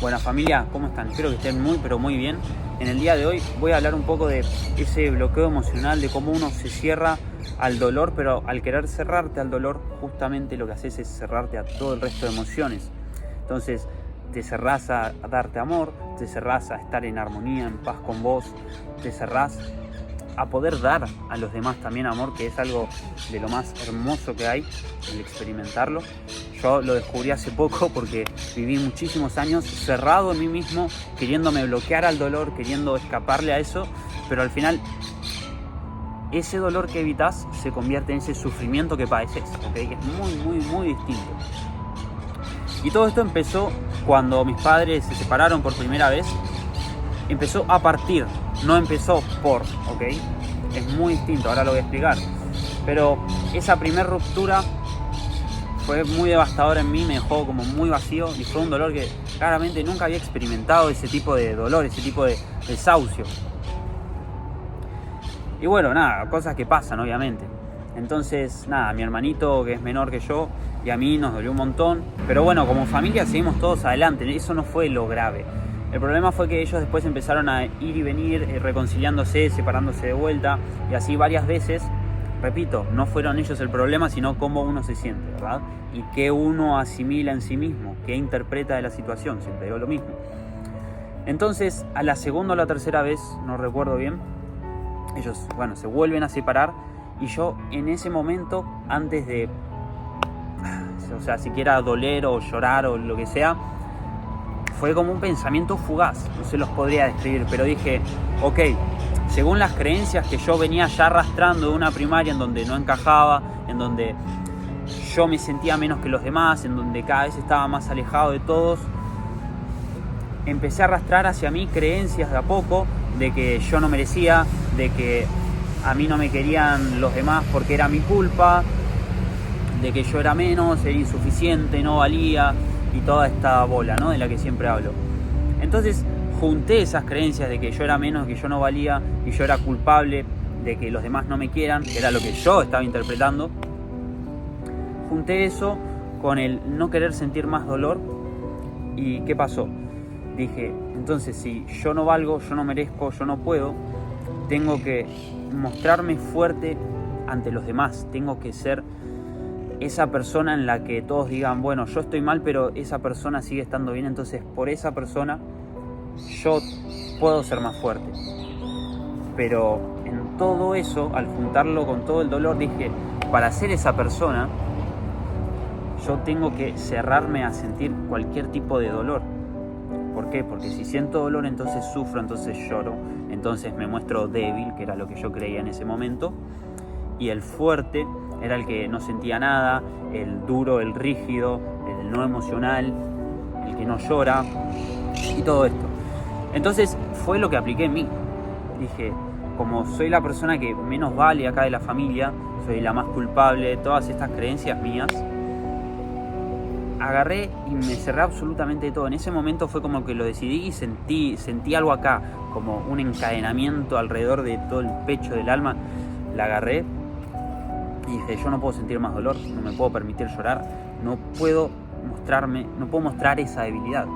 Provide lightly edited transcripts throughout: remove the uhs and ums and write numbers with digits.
Buenas familia, ¿cómo están? Espero que estén muy pero muy bien. En el día de hoy voy a hablar un poco de ese bloqueo emocional, de cómo uno se cierra al dolor, pero al querer cerrarte al dolor, justamente lo que haces es cerrarte a todo el resto de emociones. Entonces te cerrás a darte amor, te cerrás a estar en armonía, en paz con vos, te cerrás a poder dar a los demás también amor, que es algo de lo más hermoso que hay, el experimentarlo. Yo lo descubrí hace poco porque viví muchísimos años cerrado en mí mismo, queriéndome bloquear al dolor, queriendo escaparle a eso, pero al final ese dolor que evitas se convierte en ese sufrimiento que padeces, ¿okay? Que es muy distinto. Y todo esto empezó cuando mis padres se separaron por primera vez. Empezó a partir, no empezó por, ¿ok? Es muy distinto, ahora lo voy a explicar. Pero esa primera ruptura fue muy devastadora en mí, me dejó como muy vacío y fue un dolor que claramente nunca había experimentado, ese tipo de dolor, ese tipo de desahucio. Y bueno, nada, cosas que pasan obviamente. Entonces, nada, mi hermanito que es menor que yo y a mí nos dolió un montón. Pero bueno, como familia seguimos todos adelante, eso no fue lo grave. El problema fue que ellos después empezaron a ir y venir, reconciliándose, separándose de vuelta y así varias veces. Repito, no fueron ellos el problema, sino cómo uno se siente, ¿verdad? Y qué uno asimila en sí mismo, qué interpreta de la situación, siempre digo lo mismo. Entonces, a la segunda o la tercera vez, no recuerdo bien, ellos, bueno, se vuelven a separar y yo en ese momento, antes de, siquiera doler o llorar o lo que sea, fue como un pensamiento fugaz, no se los podría describir, pero dije, ok, según las creencias que yo venía ya arrastrando de una primaria en donde no encajaba, en donde yo me sentía menos que los demás, en donde cada vez estaba más alejado de todos, empecé a arrastrar hacia mí creencias de a poco, de que yo no merecía, de que a mí no me querían los demás porque era mi culpa, de que yo era menos, era insuficiente, no valía, y toda esta bola, ¿no? De la que siempre hablo. Entonces junté esas creencias de que yo era menos, que yo no valía y yo era culpable de que los demás no me quieran, que era lo que yo estaba interpretando. Junté eso con el no querer sentir más dolor. ¿Y qué pasó? Dije, entonces si yo no valgo, yo no merezco, yo no puedo, tengo que mostrarme fuerte ante los demás, tengo que ser esa persona en la que todos digan, bueno, yo estoy mal, pero esa persona sigue estando bien, entonces por esa persona yo puedo ser más fuerte. Pero en todo eso, al juntarlo con todo el dolor, dije, para ser esa persona, yo tengo que cerrarme a sentir cualquier tipo de dolor. ¿Por qué? Porque si siento dolor, entonces sufro, entonces lloro, entonces me muestro débil, que era lo que yo creía en ese momento, y el fuerte era el que no sentía nada, el duro, el rígido, el no emocional, el que no llora y todo esto. Entonces fue lo que apliqué en mí. Dije, como soy la persona que menos vale acá de la familia, soy la más culpable de todas estas creencias mías, agarré y me cerré absolutamente de todo. En ese momento fue como que lo decidí y sentí algo acá, como un encadenamiento alrededor de todo el pecho del alma. La agarré y dije, yo no puedo sentir más dolor, no me puedo permitir llorar, no puedo mostrar esa debilidad.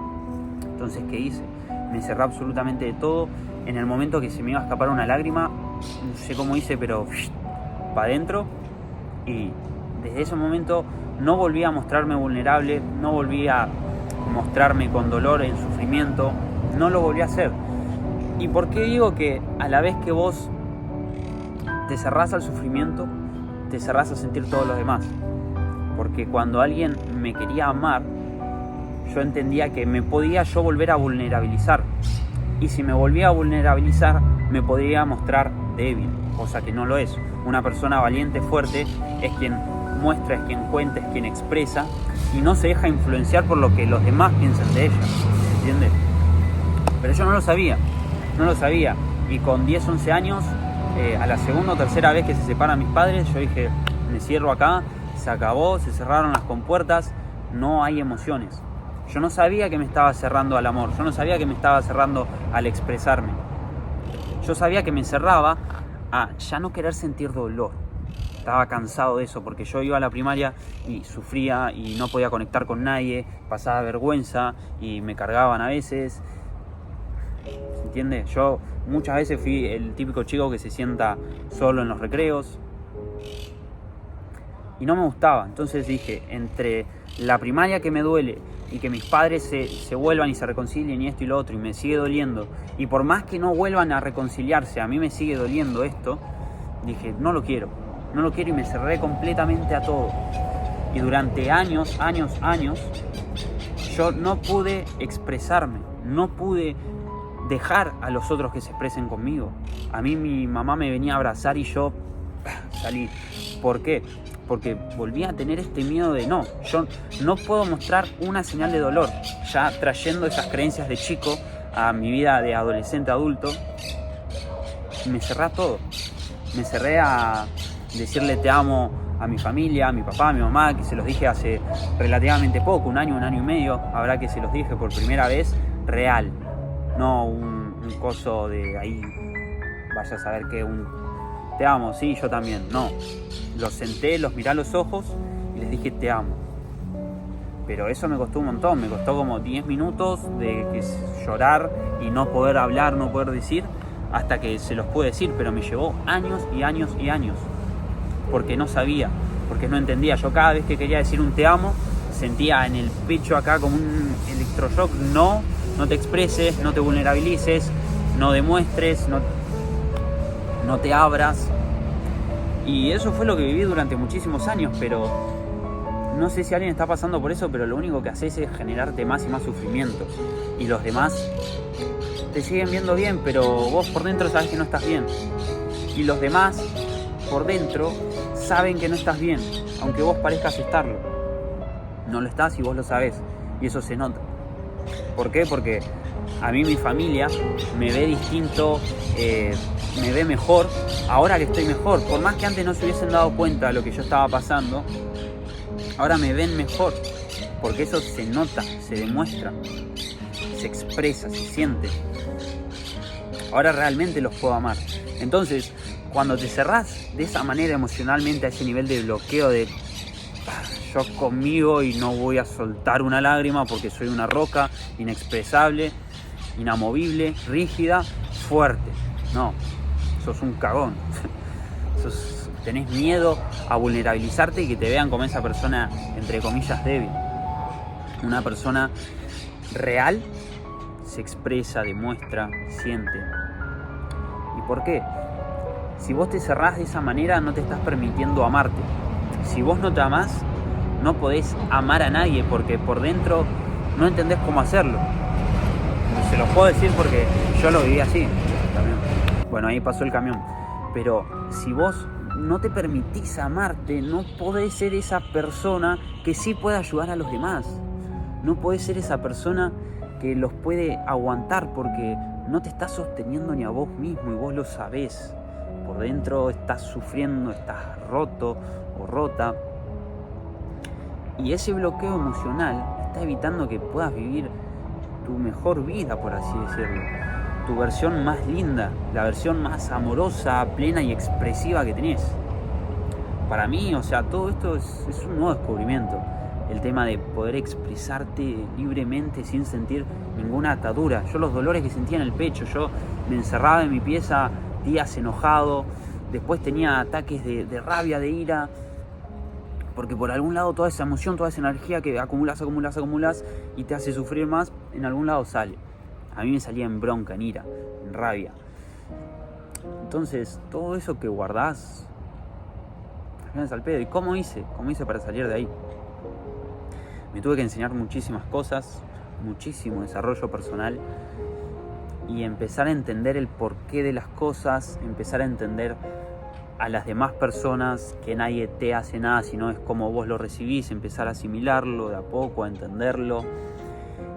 Entonces, ¿qué hice? Me cerré absolutamente de todo. En el momento que se me iba a escapar una lágrima, no sé cómo hice, pero para adentro. Y desde ese momento no volví a mostrarme vulnerable, no volví a mostrarme con dolor, en sufrimiento, no lo volví a hacer. ¿Y por qué digo que a la vez que vos te cerrás al sufrimiento, te cerrás a sentir todos los demás? Porque cuando alguien me quería amar, yo entendía que me podía yo volver a vulnerabilizar. Y si me volvía a vulnerabilizar, me podría mostrar débil, cosa que no lo es. Una persona valiente, fuerte, es quien muestra, es quien cuenta, es quien expresa y no se deja influenciar por lo que los demás piensan de ella, ¿entiendes? Pero yo no lo sabía. Y con 10, 11 años, a la segunda o tercera vez que se separan mis padres, yo dije, me cierro acá, se acabó, se cerraron las compuertas, no hay emociones. Yo no sabía que me estaba cerrando al amor, yo no sabía que me estaba cerrando al expresarme. Yo sabía que me cerraba a ya no querer sentir dolor. Estaba cansado de eso, porque yo iba a la primaria y sufría y no podía conectar con nadie, pasaba vergüenza y me cargaban a veces. ¿Se entiende? Yo muchas veces fui el típico chico que se sienta solo en los recreos y no me gustaba. Entonces dije, entre la primaria que me duele y que mis padres se vuelvan y se reconcilien y esto y lo otro y me sigue doliendo, y por más que no vuelvan a reconciliarse, a mí me sigue doliendo esto, dije, no lo quiero y me cerré completamente a todo. Y durante años, yo no pude expresarme, no pude dejar a los otros que se expresen conmigo. A mí mi mamá me venía a abrazar y yo salí. ¿Por qué? Porque volví a tener este miedo de yo no puedo mostrar una señal de dolor. Ya trayendo esas creencias de chico a mi vida de adolescente, adulto, me cerré a todo. Me cerré a decirle te amo a mi familia, a mi papá, a mi mamá, que se los dije hace relativamente poco, un año y medio, habrá que se los dije por primera vez, real. No un coso de ahí, vaya a saber que te amo, sí, yo también. No, los senté, los miré a los ojos y les dije te amo. Pero eso me costó un montón, me costó como 10 minutos de llorar y no poder hablar, no poder decir, hasta que se los pude decir, pero me llevó años y años, porque no sabía, porque no entendía. Yo cada vez que quería decir un te amo, sentía en el pecho acá como un electroshock. No te expreses, no te vulnerabilices, no demuestres, no te abras. Y eso fue lo que viví durante muchísimos años, pero no sé si alguien está pasando por eso, pero lo único que haces es generarte más y más sufrimiento. Y los demás te siguen viendo bien, pero vos por dentro sabes que no estás bien. Y los demás por dentro saben que no estás bien, aunque vos parezcas estarlo. No lo estás y vos lo sabés, y eso se nota. ¿Por qué? Porque a mí mi familia me ve distinto, me ve mejor, ahora que estoy mejor. Por más que antes no se hubiesen dado cuenta de lo que yo estaba pasando, ahora me ven mejor, porque eso se nota, se demuestra, se expresa, se siente. Ahora realmente los puedo amar. Entonces, cuando te cerrás de esa manera emocionalmente a ese nivel de bloqueo de yo conmigo y no voy a soltar una lágrima porque soy una roca inexpresable, inamovible, rígida, fuerte. No, sos un cagón. Tenés miedo a vulnerabilizarte y que te vean como esa persona, entre comillas, débil. Una persona real se expresa, demuestra, siente. ¿Y por qué? Si vos te cerrás de esa manera, no te estás permitiendo amarte. Si vos no te amás, no podés amar a nadie, porque por dentro no entendés cómo hacerlo. Se los puedo decir porque yo lo viví así también. Bueno, ahí pasó el camión. Pero si vos no te permitís amarte, no podés ser esa persona que sí puede ayudar a los demás. No podés ser esa persona que los puede aguantar, porque no te estás sosteniendo ni a vos mismo y vos lo sabés. Por dentro estás sufriendo, estás roto o rota. Y ese bloqueo emocional está evitando que puedas vivir tu mejor vida, por así decirlo. Tu versión más linda, la versión más amorosa, plena y expresiva que tenés. Para mí, o sea, todo esto es un nuevo descubrimiento. El tema de poder expresarte libremente sin sentir ninguna atadura. Yo los dolores que sentía en el pecho, yo me encerraba en mi pieza días enojado, después tenía ataques de rabia, de ira, porque por algún lado toda esa emoción, toda esa energía que acumulas y te hace sufrir más, en algún lado sale. A mí me salía en bronca, en ira, en rabia. Entonces, todo eso que guardás, vienes al pedo. ¿Y cómo hice? ¿Cómo hice para salir de ahí? Me tuve que enseñar muchísimas cosas, muchísimo desarrollo personal, y empezar a entender el porqué de las cosas, empezar a entender a las demás personas, que nadie te hace nada, sino es como vos lo recibís, empezar a asimilarlo de a poco, a entenderlo,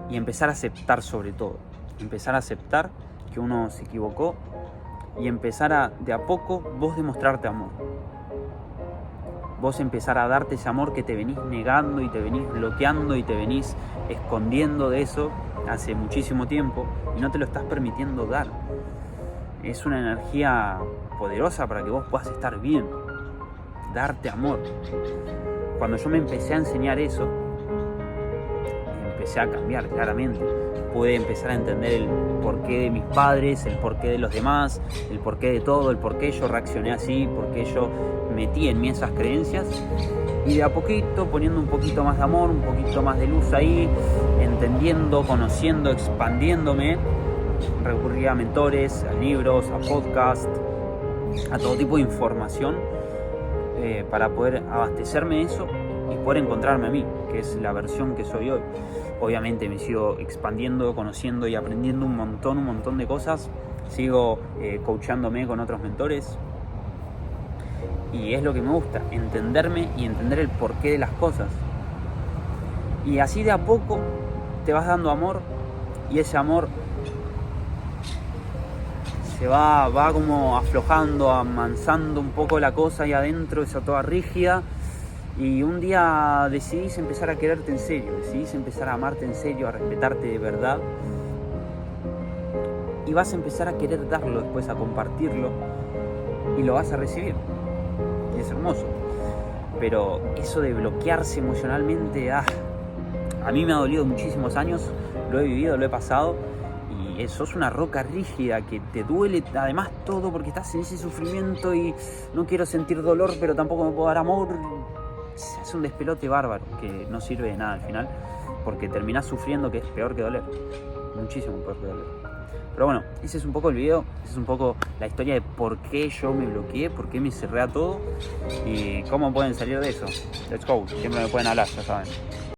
y empezar a aceptar, sobre todo. Empezar a aceptar que uno se equivocó y empezar a, de a poco, vos demostrarte amor. Vos empezar a darte ese amor que te venís negando y te venís bloqueando y te venís escondiendo de eso hace muchísimo tiempo y no te lo estás permitiendo dar. Es una energía poderosa para que vos puedas estar bien. darte amor. Cuando yo me empecé a enseñar eso, empecé a cambiar claramente. Pude empezar a entender el porqué de mis padres, el porqué de los demás, el porqué de todo, el porqué yo reaccioné así, porqué yo metí en mí esas creencias. Y de a poquito, poniendo un poquito más de amor, un poquito más de luz ahí, entendiendo, conociendo, expandiéndome, recurrí a mentores, a libros, a podcasts, a todo tipo de información para poder abastecerme de eso y poder encontrarme a mí, que es la versión que soy hoy. Obviamente me sigo expandiendo, conociendo y aprendiendo un montón de cosas. Sigo coachándome con otros mentores. Y es lo que me gusta, entenderme y entender el porqué de las cosas. Y así de a poco te vas dando amor, y ese amor se va como aflojando, amansando un poco la cosa ahí adentro, esa toda rígida. Y un día decidís empezar a quererte en serio, decidís empezar a amarte en serio, a respetarte de verdad. Y vas a empezar a querer darlo después, a compartirlo, y lo vas a recibir. Y es hermoso. Pero eso de bloquearse emocionalmente, a mí me ha dolido muchísimos años, lo he vivido, lo he pasado. Y sos una roca rígida que te duele además todo porque estás en ese sufrimiento y no quiero sentir dolor, pero tampoco me puedo dar amor. Es un despelote bárbaro que no sirve de nada al final, porque terminás sufriendo, que es peor que doler, muchísimo peor que doler. Pero bueno, ese es un poco el video, esa es un poco la historia de por qué yo me bloqueé, por qué me cerré a todo y cómo pueden salir de eso. Let's go, siempre me pueden hablar, ya saben.